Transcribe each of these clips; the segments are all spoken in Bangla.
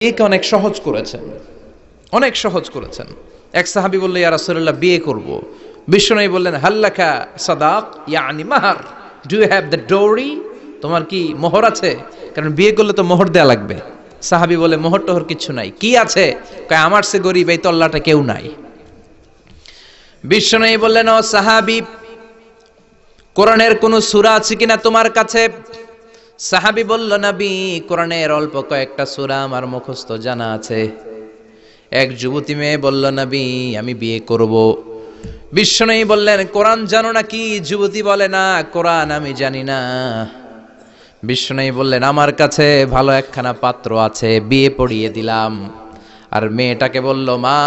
একে অনেক সহজ করেছেন, অনেক সহজ করেছেন। এক সাহাবী বলল, ইয়া রাসূলুল্লাহ, বিয়ে করব। বিশ্বনবী বললেন, হাল্লাকা সাদাক, ইয়ানি মাহার, ডু ইউ হ্যাভ দ্য ডোরি? তোমার কি মোহর আছে? কারণ বিয়ে করলে তো মোহর দেয়া লাগবে। সাহাবী বলে, মোহর টোহর কিছু নাই। কি আছে? কয়, আমার সে গরিব এই তল্লাটা কেউ নাই। বিশ্বনবী বললেন, ও সাহাবী, কোরআনের কোন সূরা আছে কিনা তোমার কাছে? সাহাবী বলল, নবী, কোরআনের অল্প কয়েকটা সূরা আমার মুখস্থ জানা আছে। এক যুবতী মেয়ে বলল, নবী, আমি বিয়ে করব। বিশ্বনবী বললেন, কোরআন জানো নাকি? যুবতী বলে, না, কোরআন আমি জানি না। বিশ্বনবী বললেন, আমার কাছে ভালো একখানা পাত্র আছে, বিয়ে পড়িয়ে দিলাম। আর মেয়েটাকে বলল, মা,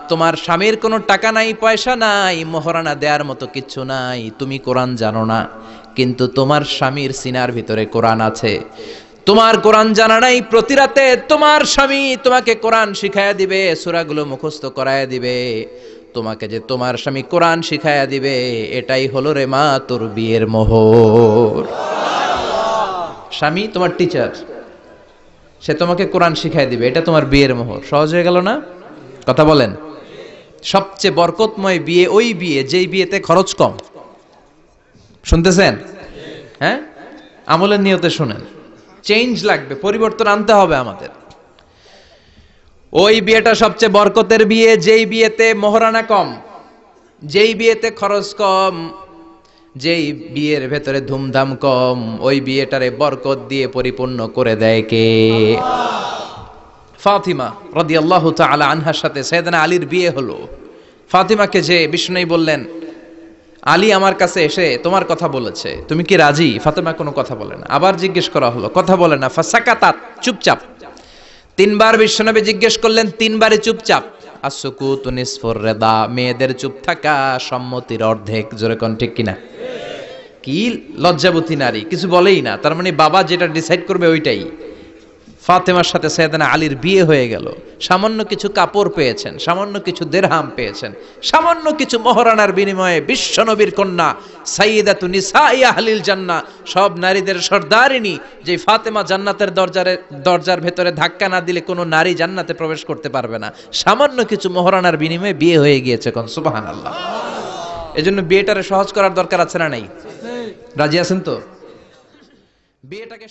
তোমার স্বামীর কোনো টাকা নাই, পয়সা নাই, মোহরানা দেওয়ার মতো কিচ্ছু নাই, তুমি কোরআন জানো না, কিন্তু তোমার স্বামীর সিনার ভিতরে কোরআন আছে। তোমার কোরআন জানা নাই, প্রতি রাতে তোমার স্বামী তোমাকে কোরআন শিখায়া দিবে, সূরাগুলো মুখস্থ করায়া দিবে। তোমাকে যে তোমার স্বামী কোরআন শিখায়া দিবে, এটাই হলো রে মা তোর বিয়ের মোহর। স্বামী তোমার টিচার, সে তোমাকে কোরআন শিখায় দিবে, এটা তোমার বিয়ের মোহর। সহজ হয়ে গেল না? কথা বলেন। সবচেয়ে বরকতময় বিয়ে ওই বিয়ে যেই বিয়েতে খরচ কম। শুনতেছেন? হ্যাঁ, আমলের নিয়তে শুনেন। চেঞ্জ লাগবে, পরিবর্তন আনতে হবে আমাদের। ওই বিয়েটা সবচেয়ে বরকতের বিয়ে যেই বিয়েতে মোহরানা কম, যেই বিয়েতে খরচ কম, যেই বিয়ের ভেতরে ধুমধাম কম। ওই বিয়েটারে বরকত দিয়ে পরিপূর্ণ করে দেয় কে? ফাতিমা রাদিয়াল্লাহু তাআলা আনহার সাথে সাইয়েদনা আলীর বিয়ে হলো। ফাতিমাকে যে বিষ্ণুই বললেন, আলী আমার কাছে এসে তোমার কথা বলেছে, তুমি কি রাজি? ফাতিমা কোনো কথা বলে না। আবার জিজ্ঞেস করা হলো, কথা বলে না। ফাসাকাতাত, চুপচাপ। তিনবার বিশ্বনবী জিজ্ঞেস করলেন, তিনবারই চুপচাপ। আসুকুতু নিসফুর রিদা, মেয়েদের চুপ থাকা সম্মতির অর্ধেক। জোরে কোন ঠিক কিনা? কি লজ্জাবতী নারী, কিছু বলেই না। তার মানে বাবা যেটা ডিসাইড করবে ওইটাই। ফাতেমার সাথে সাইয়েদনা আলীর বিয়ে হয়ে গেল। সামান্য কিছু কাপড় পেয়েছেন, সামান্য কিছু দিরহাম পেয়েছেন, সামান্য কিছু মোহরানার বিনিময়ে বিশ্বনবীর কন্যা সাইয়্যিদাতু নিসাই আহলিল জান্নাহ, সব নারীদের সর্দারিনী, যে ফাতেমা জান্নাতের দরজার ভেতরে ধাক্কা না দিলে কোনো নারী জান্নাতে প্রবেশ করতে পারবে না। সামান্য কিছু মোহরানার বিনিময়ে বিয়ে হয়ে গিয়েছে। কোন সুবহানাল্লাহ। এজন্য বিয়েটারে সহজ করার দরকার আছে না নাই? রাজি আছেন তো? বিয়েটাকে